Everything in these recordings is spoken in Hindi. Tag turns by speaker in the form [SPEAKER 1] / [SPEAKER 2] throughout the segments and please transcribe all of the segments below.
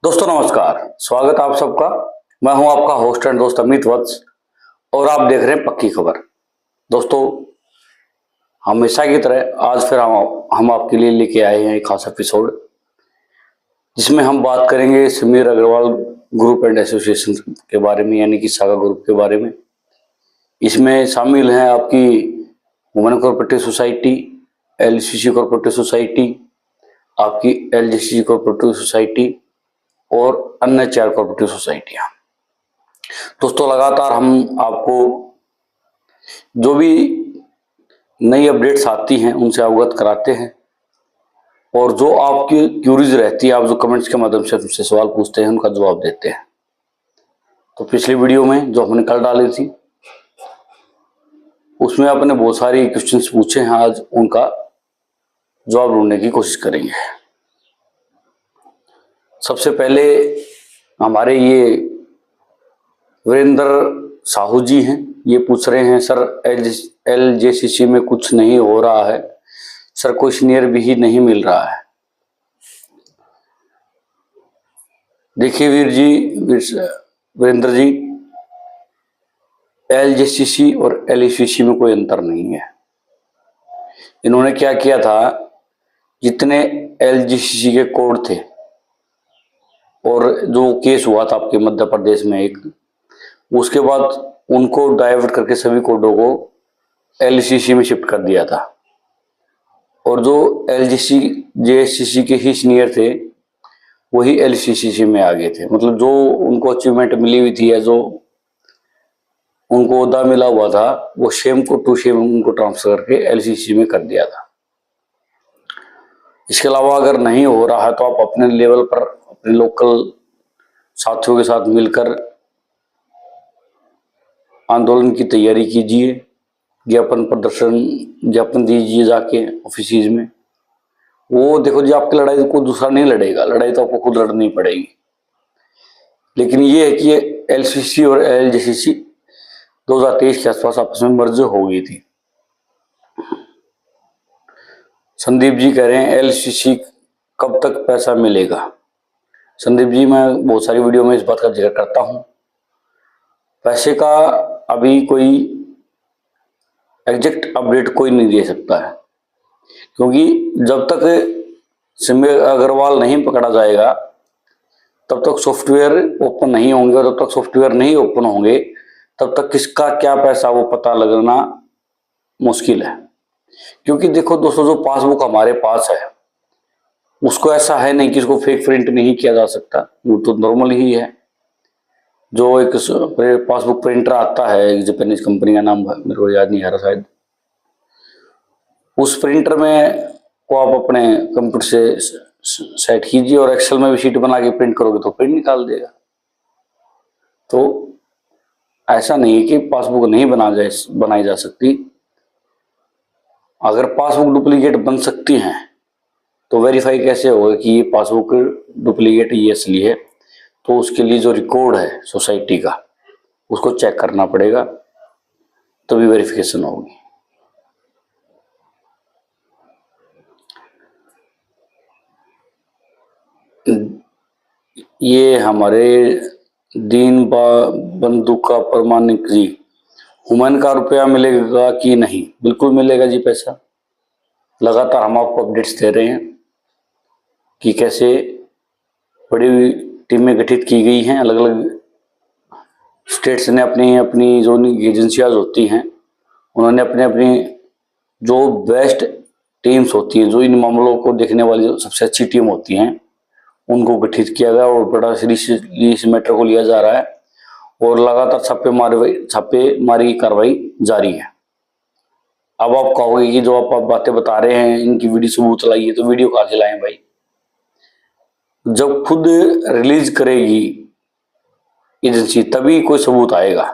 [SPEAKER 1] दोस्तों नमस्कार, स्वागत आप सबका। मैं हूं आपका होस्ट एंड दोस्त अमित वत्स और आप देख रहे हैं पक्की खबर। दोस्तों हमेशा की तरह आज फिर हम आपके लिए लेके आए हैं एक खास एपिसोड जिसमें हम बात करेंगे Sameer Agarwal group and association के बारे में, यानी कि सागा ग्रुप के बारे में। इसमें शामिल हैं आपकी women cooperative society, LCC cooperative society, आपकी एलजीसी कोऑपरेटिव सोसाइटी और अन्य 4 कोऑपरेटिव सोसाइटियां। दोस्तों लगातार हम आपको जो भी नई अपडेट्स आती हैं उनसे अवगत कराते हैं और जो आपकी क्यूरीज रहती है, आप जो कमेंट्स के माध्यम से हमसे सवाल पूछते हैं उनका जवाब देते हैं। तो पिछली वीडियो में जो हमने कल डाली थी उसमें आपने बहुत सारी क्वेश्चंस पूछे हैं, आज उनका जवाब ढूंढने की कोशिश करेंगे। सबसे पहले हमारे ये वीरेंद्र साहू जी हैं, ये पूछ रहे हैं सर एलजेसीसी में कुछ नहीं हो रहा है सर, कोई सीनियर भी नहीं मिल रहा है। देखिए वीरेंद्र जी, एलजेसीसी और एलईसीसी में कोई अंतर नहीं है। इन्होंने क्या किया था, जितने एलजीसीसी के कोड थे और जो केस हुआ था आपके मध्य प्रदेश में एक, उसके बाद उनको डाइवर्ट करके सभी कोडों को एलसीसी में शिफ्ट कर दिया था और जो एलजीसी जेएससीसी के ही सीनियर थे वही एलसीसी में आ गए थे। मतलब जो उनको अचीवमेंट मिली हुई थी या जो उनको ओहदा मिला हुआ था वो सेम को टू सेम उनको ट्रांसफर करके एलसीसी में कर दिया था। इसके अलावा अगर नहीं हो रहा है तो आप अपने लेवल पर अपने लोकल साथियों के साथ मिलकर आंदोलन की तैयारी कीजिए, ज्ञापन दीजिए जाके ऑफिस में। वो देखो जी, आपकी लड़ाई को दूसरा नहीं लड़ेगा, लड़ाई तो आपको खुद लड़नी पड़ेगी। लेकिन ये है कि एलसीसी और एलजीसीसी 2023 के आसपास आपस में मर्ज हो गई थी। संदीप जी कह रहे हैं एलसीसी कब तक पैसा मिलेगा। संदीप जी, मैं बहुत सारी वीडियो में इस बात का जिक्र करता हूं, पैसे का अभी कोई एग्जैक्ट अपडेट कोई नहीं दे सकता है, क्योंकि जब तक समीर अग्रवाल नहीं पकड़ा जाएगा तब तक सॉफ्टवेयर ओपन नहीं होंगे और जब तक सॉफ्टवेयर नहीं ओपन होंगे तब तक किसका क्या पैसा वो पता लगना मुश्किल है। क्योंकि देखो दोस्तों, जो पासबुक हमारे पास है उसको ऐसा है नहीं कि इसको फेक प्रिंट नहीं किया जा सकता, वो तो नॉर्मल ही है। जो एक पासबुक प्रिंटर आता है, एक जापानीज कंपनी का नाम मेरे को याद नहीं आ रहा शायद, उस प्रिंटर में को आप अपने कंप्यूटर से सेट कीजिए और एक्सेल में भी शीट बना के प्रिंट करोगे तो प्रिंट निकाल देगा। तो ऐसा नहीं है कि पासबुक नहीं बनाई जा सकती। अगर पासबुक डुप्लीकेट बन सकती हैं तो वेरीफाई कैसे होगा कि ये पासबुक डुप्लीकेट ये असली है? तो उसके लिए जो रिकॉर्ड है सोसाइटी का उसको चेक करना पड़ेगा, तभी वेरिफिकेशन होगी। ये हमारे दीन बंधु का प्रमाणिक जी, हुमन का रुपया मिलेगा कि नहीं? बिल्कुल मिलेगा जी पैसा। लगातार हम आपको अपडेट्स दे रहे हैं कि कैसे बड़ी टीमें गठित की गई हैं। अलग अलग स्टेट्स ने अपनी अपनी जो एजेंसियाज होती हैं उन्होंने अपने अपनी जो बेस्ट टीम्स होती हैं, जो इन मामलों को देखने वाली जो सबसे अच्छी टीम होती हैं, उनको गठित किया गया और बड़ा सीरियसली इस मैटर को लिया जा रहा है और लगातार छापेमारी की कार्रवाई जारी है। अब आप कहोगे कि जो आप बातें बता रहे हैं इनकी वीडियो सबूत लाइए, तो वीडियो कहाँ से लाएं भाई? जब खुद रिलीज करेगी एजेंसी तभी कोई सबूत आएगा,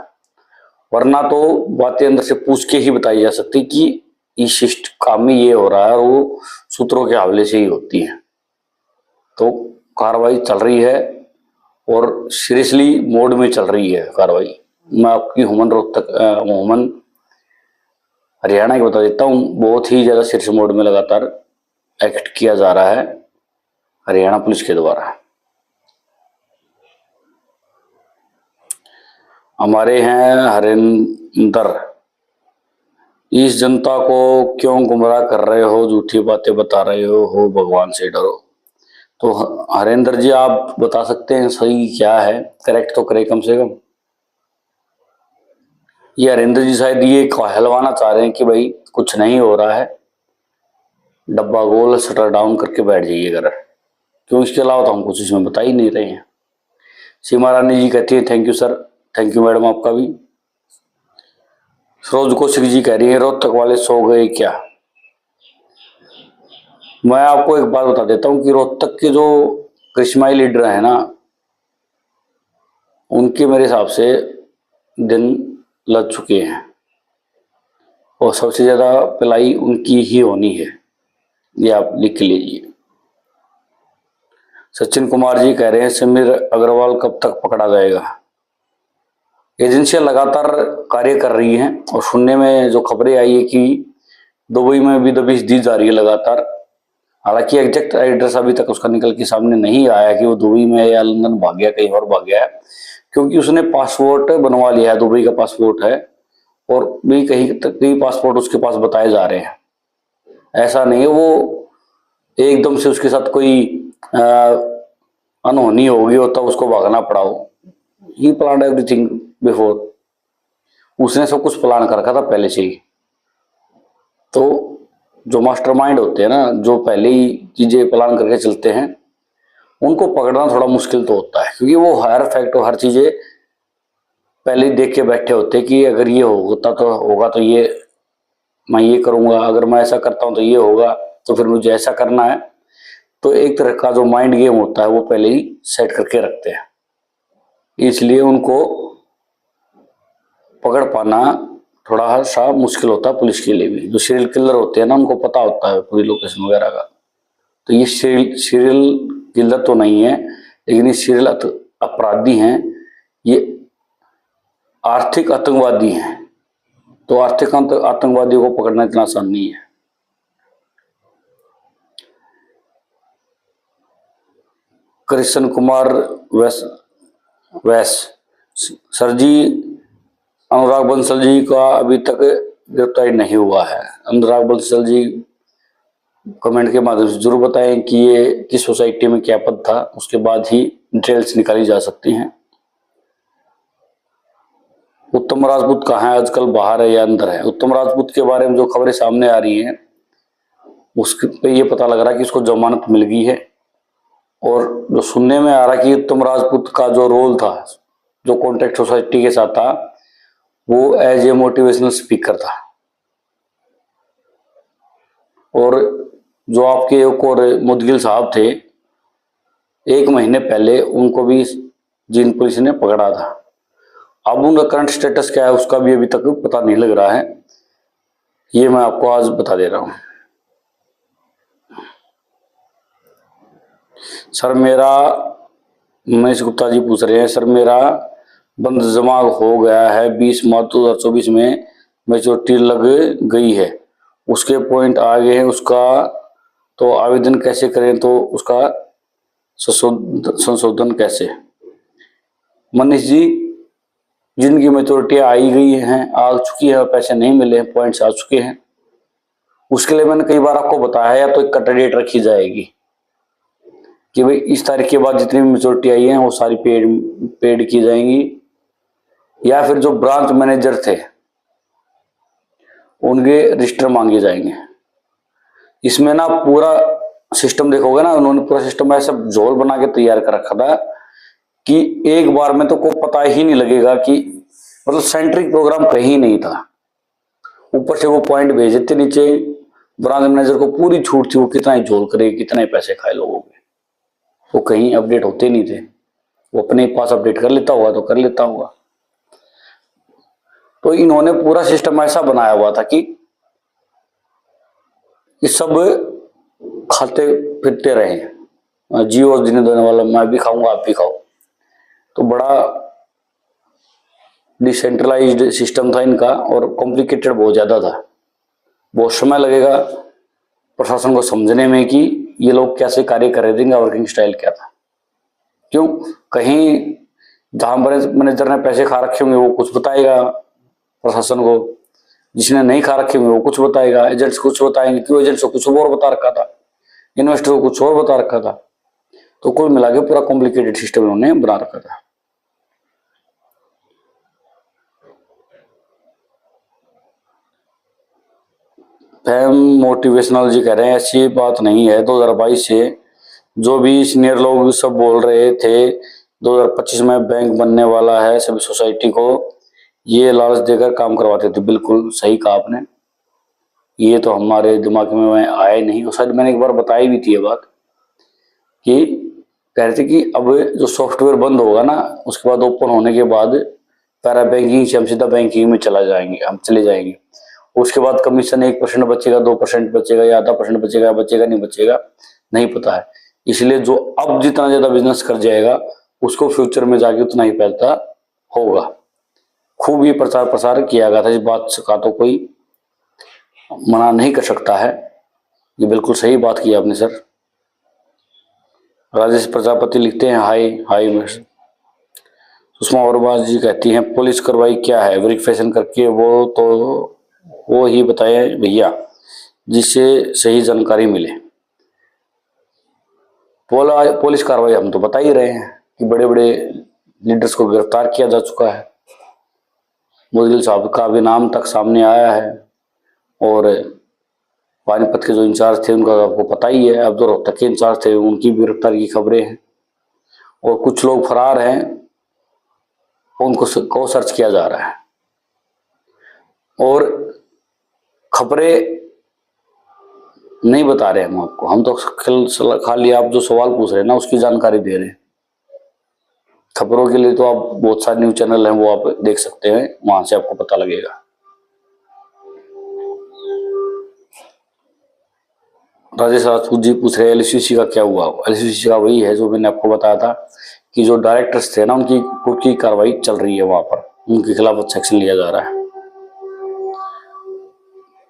[SPEAKER 1] वरना तो बातें अंदर से पूछ के ही बताई जा सकती कि इस शिष्ट काम में ये हो रहा है और वो सूत्रों के हवाले से ही होती है। तो कार्रवाई चल रही है और सीरियसली मोड में चल रही है कार्रवाई। मैं आपकी हुमन हरियाणा की बता देता हूँ, बहुत ही ज्यादा सीरियस मोड में लगातार एक्ट किया जा रहा है हरियाणा पुलिस के द्वारा। हमारे हैं हरिंदर, इस जनता को क्यों गुमराह कर रहे हो, झूठी बातें बता रहे हो, भगवान से डरो। तो हरेंद्र जी आप बता सकते हैं सही क्या है, करेक्ट तो करे कम से कम। ये हरेंद्र जी शायद ये कहलवाना चाह रहे हैं कि भाई कुछ नहीं हो रहा है, डब्बा गोल शटर डाउन करके बैठ जाइए घर, क्यों इसके अलावा तो हम कुछ इसमें बता ही नहीं रहे हैं। सीमा रानी जी कहती है thank you sir, thank you madam आपका भी। सरोज कौशिक जी कह रही है रोहतक वाले सो गए क्या। मैं आपको एक बात बता देता हूं कि रोहतक के जो करिश्माई लीडर है ना, उनके मेरे हिसाब से दिन लग चुके हैं और सबसे ज्यादा पिलाई उनकी ही होनी है, ये आप लिख लीजिए। सचिन कुमार जी कह रहे हैं समीर अग्रवाल कब तक पकड़ा जाएगा। एजेंसियां लगातार कार्य कर रही हैं और सुनने में जो खबरें आई है कि दुबई में भी दबिश दी जा रही है लगातार। हालांकि एग्जैक्ट एड्रेस अभी तक उसका निकल के सामने नहीं आया कि वो दुबई में या लंदन भाग गया, कहीं और भाग गया है, क्योंकि उसने पासपोर्ट बनवा लिया है, दुबई का पासपोर्ट है और भी कहीं तक कई पासपोर्ट उसके पास बताए जा रहे हैं। ऐसा नहीं है वो एकदम से उसके साथ कोई अनहोनी होगी और तब उसको भागना पड़ा हो। ही प्लान एवरीथिंग बिफोर, उसने सब कुछ प्लान कर रखा था पहले से ही। तो जो मास्टरमाइंड होते हैं ना, जो पहले ही चीजें प्लान करके चलते हैं, उनको पकड़ना थोड़ा मुश्किल तो होता है, क्योंकि वो हर फैक्ट और हर चीजें पहले ही देख के बैठे होते हैं कि अगर ये होता तो होगा तो ये मैं ये करूंगा, अगर मैं ऐसा करता हूं तो ये होगा, तो फिर मुझे ऐसा करना है। तो एक तरह का जो माइंड गेम होता है वो पहले ही सेट करके रखते हैं, इसलिए उनको पकड़ पाना थोड़ा सा मुश्किल होता है पुलिस के लिए भी। जो सीरियल किलर होते हैं ना, उनको पता होता है पूरी लोकेशन वगैरह का। तो ये सीरियल किलर तो नहीं है, लेकिन ये सीरियल अपराधी हैं, ये आर्थिक आतंकवादी हैं। तो आर्थिक आतंकवादियों को पकड़ना इतना आसान नहीं है। कृष्ण कुमार वैस सर जी, अनुराग बंसल जी का अभी तक गिरफ्तारी नहीं हुआ है। अनुराग बंसल जी कमेंट के माध्यम से जरूर बताएं कि ये किस सोसाइटी में क्या पद था, उसके बाद ही डिटेल्स निकाली जा सकती हैं। उत्तम राजपूत कहाँ है आजकल, बाहर है या अंदर है। उत्तम राजपूत के बारे में जो खबरें सामने आ रही हैं उसके पे ये पता लग रहा है कि उसको जमानत मिल गई है, और जो सुनने में आ रहा है कि उत्तम राजपूत का जो रोल था, जो कॉन्ट्रैक्ट सोसाइटी के साथ था, वो एज ए मोटिवेशनल स्पीकर था। और जो आपके एक और मुदगिल साहब थे, 1 महीने पहले उनको भी जींद पुलिस ने पकड़ा था। अब उनका करंट स्टेटस क्या है उसका भी अभी तक पता नहीं लग रहा है, ये मैं आपको आज बता दे रहा हूं। सर मेरा, मनीष गुप्ता जी पूछ रहे हैं सर मेरा बंद जमा हो गया है, 20 मार्च 2024 में मैच्योरिटी लग गई है, उसके पॉइंट आ गए हैं, उसका तो आवेदन कैसे करें, तो उसका संशोधन कैसे। मनीष जी, जिनकी मैच्योरिटी आई गई हैं, आ चुकी है, पैसे नहीं मिले हैं, पॉइंट्स आ चुके हैं, उसके लिए मैंने कई बार आपको बताया है, या तो एक कट डेट रखी जाएगी कि भाई इस तारीख के बाद जितनी भी मैच्योरिटी आई है वो सारी पेड की जाएंगी, या फिर जो ब्रांच मैनेजर थे उनके रजिस्टर मांगे जाएंगे। इसमें ना पूरा सिस्टम देखोगे ना, उन्होंने पूरा सिस्टम ऐसा झोल बना के तैयार कर रखा था कि एक बार में तो कोई पता ही नहीं लगेगा कि, मतलब सेंट्रिक प्रोग्राम कहीं नहीं था। ऊपर से वो पॉइंट भेज देते, नीचे ब्रांच मैनेजर को पूरी छूट थी, वो कितना ही झोल करे, कितना ही पैसे खाए लोगों के, वो कहीं अपडेट होते नहीं थे। वो अपने पास अपडेट कर लेता होगा तो कर लेता होगा। तो इन्होंने पूरा सिस्टम ऐसा बनाया हुआ था कि सब खाते फिरते रहे, जियो जिन्हें देने वाला मैं भी खाऊंगा आप भी खाओ। तो बड़ा डिसेंट्रलाइज्ड सिस्टम था इनका, और कॉम्प्लिकेटेड बहुत ज्यादा था। बहुत समय लगेगा प्रशासन को समझने में कि ये लोग कैसे कार्य कर रहे थे, इनका वर्किंग स्टाइल क्या था। क्यों, कहीं जहां मैनेजर ने पैसे खा रखे होंगे वो कुछ बताएगा प्रशासन को, जिसने नहीं खा रखे होंगे वो कुछ बताएगा, एजेंट्स कुछ बताएंगे, क्यों एजेंट्स को कुछ और बता रखा था, इन्वेस्टर को कुछ और बता रखा था। तो कुल मिला के पूरा कॉम्प्लिकेटेड सिस्टम उन्होंने बना रखा था। फैम मोटिवेशनल जी कह रहे हैं ऐसी बात नहीं है। 2022 से जो भी सीनियर लोग सब बोल रहे थे 2025 में बैंक बनने वाला है, सभी सोसाइटी को ये लालच देकर काम करवाते थे। बिल्कुल सही कहा आपने, ये तो हमारे दिमाग में आया ही नहीं। और शायद मैंने एक बार बताई भी थी ये बात कि कह रहे थे कि अब जो सॉफ्टवेयर बंद होगा ना, उसके बाद ओपन होने के बाद पैरा बैंकिंग से हम सीधा बैंकिंग में हम चले जाएंगे। उसके बाद कमीशन 1% बचेगा, 2% बचेगा, या आधा % बचेगा, बचेगा नहीं बचेगा नहीं पता है। इसलिए जो अब जितना ज्यादा बिजनेस कर जाएगा उसको फ्यूचर में जाके उतना ही पैसा होगा। खूब ये प्रचार प्रसार किया गया था, इस बात का तो कोई मना नहीं कर सकता है। ये बिल्कुल सही बात की आपने सर। राजेश प्रजापति लिखते हैं हाय हाय। सुषमा वर्मा जी कहती हैं पुलिस कार्रवाई क्या है, वेरिफिकेशन करके वो ही बताए भैया, जिससे सही जानकारी मिले। पुलिस कार्रवाई हम तो बता ही रहे हैं कि बड़े बड़े लीडर्स को गिरफ्तार किया जा चुका है। मुदगिल साहब का भी नाम तक सामने आया है, और पानीपत के जो इंचार्ज थे उनका आपको पता ही है। अब जो रोहतक के इंचार्ज थे उनकी भी गिरफ्तारी की खबरें हैं, और कुछ लोग फरार हैं, उनको सर्च किया जा रहा है। और खबरें नहीं बता रहे हम आपको, हम तो खाली आप जो सवाल पूछ रहे हैं ना उसकी जानकारी दे रहे हैं। खबरों के लिए तो आप बहुत सारे न्यूज चैनल हैं, वो आप देख सकते हैं, वहां से आपको पता लगेगा। राजेश राजपूत जी पूछ रहे हैं एलसीसी का क्या हुआ। एलसीसी का वही है जो मैंने आपको बताया था कि जो डायरेक्टर्स थे ना उनकी कार्रवाई चल रही है, वहां पर उनके खिलाफ अच्छा एक्शन लिया जा रहा है।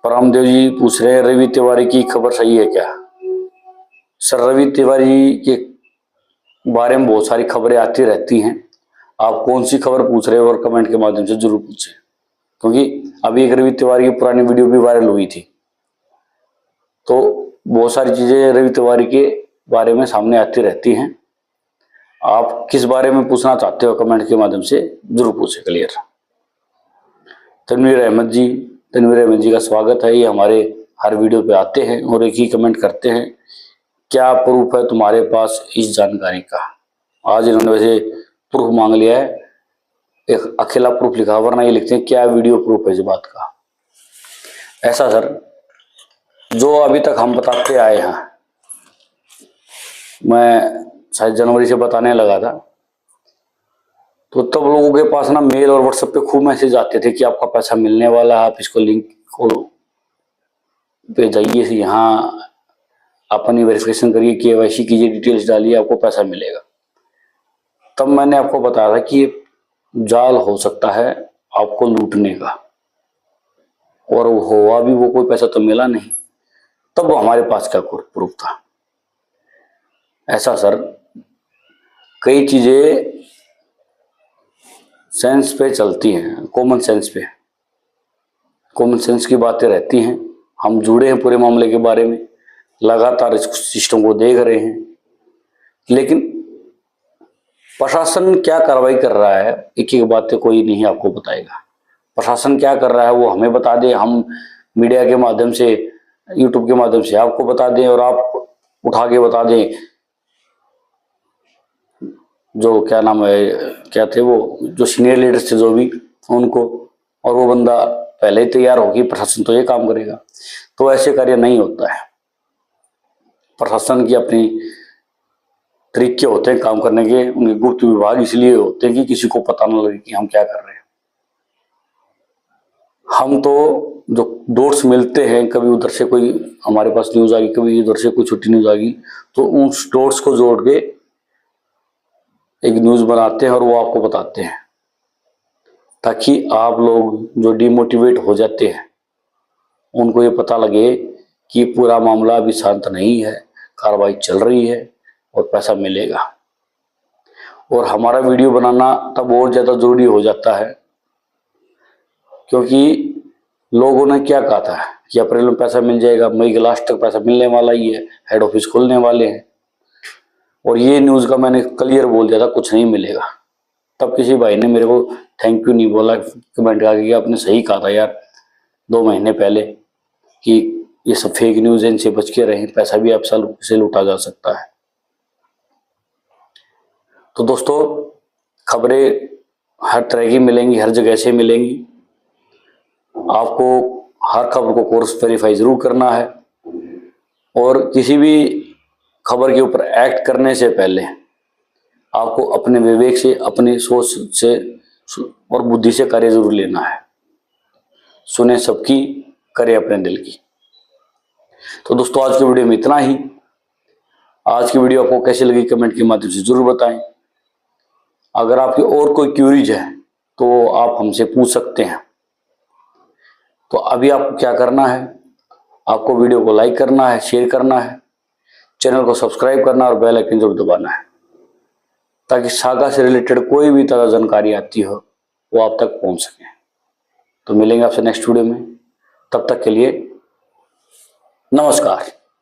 [SPEAKER 1] परमदेव जी पूछ रहे हैं रवि तिवारी की खबर सही है क्या। सर रवि तिवारी के बारे में बहुत सारी खबरें आती रहती हैं, आप कौन सी खबर पूछ रहे हो और कमेंट के माध्यम से जरूर पूछें, क्योंकि अभी एक रवि तिवारी की पुरानी वीडियो भी वायरल हुई थी। तो बहुत सारी चीजें रवि तिवारी के बारे में सामने आती रहती हैं। आप किस बारे में पूछना चाहते हो कमेंट के माध्यम से जरूर पूछें क्लियर। तनवीर अहमद जी का स्वागत है। ये हमारे हर वीडियो पे आते हैं और एक ही कमेंट करते हैं, क्या प्रूफ है तुम्हारे पास इस जानकारी का। आज इन्होंने वैसे प्रूफ मांग लिया है, एक अकेला प्रूफ लिखा, वरना ये लिखते हैं क्या वीडियो प्रूफ है इस बात का। ऐसा सर जो अभी तक हम बताते आए हैं, मैं शायद जनवरी से बताने लगा था, तो तब लोगों के पास ना मेल और व्हाट्सएप पे खूब मैसेज आते थे कि आपका पैसा मिलने वाला है, आप इसको लिंक को पे जाइए, यहाँ अपनी वेरिफिकेशन करिए, केवाईसी कीजिए, डिटेल्स डालिए, आपको पैसा मिलेगा। तब मैंने आपको बताया था कि जाल हो सकता है आपको लूटने का, और हुआ भी वो, कोई पैसा तो मिला नहीं। तब हमारे पास क्या प्रूफ था। ऐसा सर कई चीजें सेंस पे चलती हैं, कॉमन सेंस पे, कॉमन सेंस की बातें रहती हैं। हम जुड़े हैं पूरे मामले के बारे में, लगातार इस सिस्टम को देख रहे हैं, लेकिन प्रशासन क्या कार्रवाई कर रहा है एक एक बातें कोई नहीं आपको बताएगा। प्रशासन क्या कर रहा है वो हमें बता दे, हम मीडिया के माध्यम से, यूट्यूब के माध्यम से आपको बता दें, और आप उठा के बता दें जो क्या नाम है, क्या थे वो जो सीनियर लीडर्स थे जो भी उनको, और वो बंदा पहले ही तैयार होगी प्रशासन तो ये काम करेगा। तो ऐसे कार्य नहीं होता है। प्रशासन की अपनी तरीके होते हैं काम करने के, उनके गुप्त विभाग इसलिए होते हैं कि किसी को पता न लगे कि हम क्या कर रहे हैं। हम तो जो डॉट्स मिलते हैं, कभी उधर से कोई हमारे पास न्यूज आ गई, कभी उधर से कोई छुट्टी न्यूज आ गई, तो उन डॉट्स को जोड़ के एक न्यूज बनाते हैं और वो आपको बताते हैं, ताकि आप लोग जो डिमोटिवेट हो जाते हैं उनको ये पता लगे कि पूरा मामला अभी शांत नहीं है, कार्रवाई चल रही है और पैसा मिलेगा। और हमारा वीडियो बनाना तब और ज़्यादा जरूरी हो जाता है, क्योंकि लोगों ने क्या कहा था कि अप्रैल में पैसा मिल जाएगा, मई के लास्ट तक पैसा मिलने वाला ही है, हेड ऑफिस खुलने वाले हैं, और ये न्यूज़ का मैंने क्लियर बोल दिया था कुछ नहीं मिलेगा। तब किसी भाई ने मेरे को थैंक यू नहीं बोला, कमेंट करके कि आपने सही कहा था यार 2 महीने पहले कि ये सब फेक न्यूज़ है, इनसे बच के रहें, पैसा भी आपसे लूटा जा सकता है। तो दोस्तों, खबरें हर तरह की मिलेंगी, हर जगह से मिलेंगी। आपको हर खबर को क्रॉस वेरीफाई जरूर करना है, और किसी भी खबर के ऊपर एक्ट करने से पहले आपको अपने विवेक से, अपनी सोच से और बुद्धि से कार्य जरूर लेना है। सुने सबकी, करे अपने दिल की। तो दोस्तों, आज की वीडियो में इतना ही। आज की वीडियो आपको कैसी लगी कमेंट के माध्यम से जरूर बताएं। अगर आपकी और कोई क्यूरीज है तो आप हमसे पूछ सकते हैं। तो अभी आपको क्या करना है, आपको वीडियो को लाइक करना है, शेयर करना है, चैनल को सब्सक्राइब करना और बेल आइकन जरूर दबाना है, ताकि सागा से रिलेटेड कोई भी ताज़ा जानकारी आती हो वो आप तक पहुंच सके। तो मिलेंगे आपसे नेक्स्ट वीडियो में, तब तक के लिए नमस्कार।